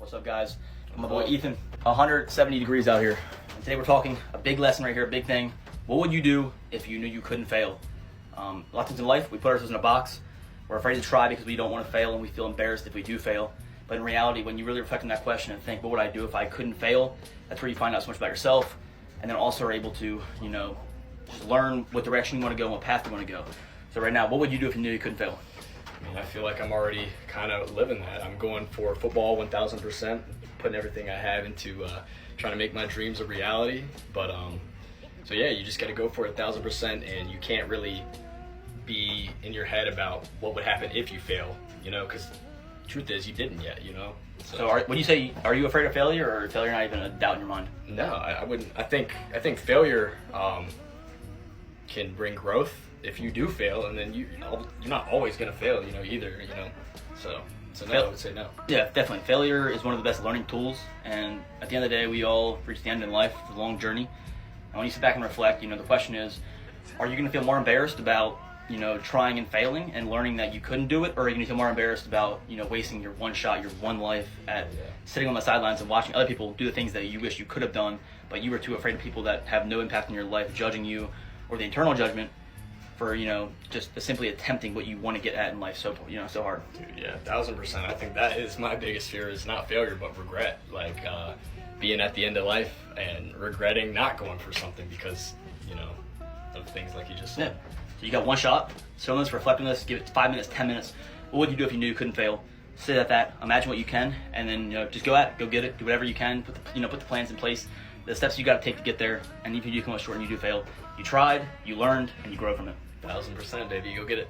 What's up, guys? I'm my boy Ethan. 170 degrees out here. And today we're talking a big lesson right here, a big thing. What would you do if you knew you couldn't fail? A lot of times in life, we put ourselves in a box. We're afraid to try because we don't want to fail, and we feel embarrassed if we do fail. But in reality, when you really reflect on that question and think, what would I do if I couldn't fail? That's where you find out so much about yourself, and then also are able to, just learn what direction you want to go and what path you want to go. So right now, what would you do if you knew you couldn't fail? I mean, I feel like I'm already kind of living that. I'm going for football 1,000%, putting everything I have into trying to make my dreams a reality. But so yeah, you just got to go for it 1,000%, and you can't really be in your head about what would happen if you fail, because the truth is you didn't yet, So when you say, are you afraid of failure, or is failure not even a doubt in your mind? No, I wouldn't. I think failure can bring growth if you do fail, and then you're not always gonna fail, either, So no, I would say no. Yeah, definitely. Failure is one of the best learning tools, and at the end of the day, we all reach the end in life. It's a long journey, and when you sit back and reflect, the question is, are you gonna feel more embarrassed about trying and failing and learning that you couldn't do it, or are you gonna feel more embarrassed about wasting your one shot, your one life at sitting on the sidelines and watching other people do the things that you wish you could have done, but you were too afraid of people that have no impact in your life judging you, or the internal judgment for just simply attempting what you want to get at in life so hard. Dude, yeah, 1,000%. I think that is my biggest fear, is not failure but regret, being at the end of life and regretting not going for something because of things like you just said. Yeah. So you got one shot. So let's reflect on this. Give it 5 minutes, 10 minutes. What would you do if you knew you couldn't fail? Sit at that. Imagine what you can, and then just go at it. Go get it. Do whatever you can. Put the plans in place. The steps you got to take to get there. And even if you come up short and you do fail, you tried, you learned, and you grow from it. 1,000%, baby. Go get it.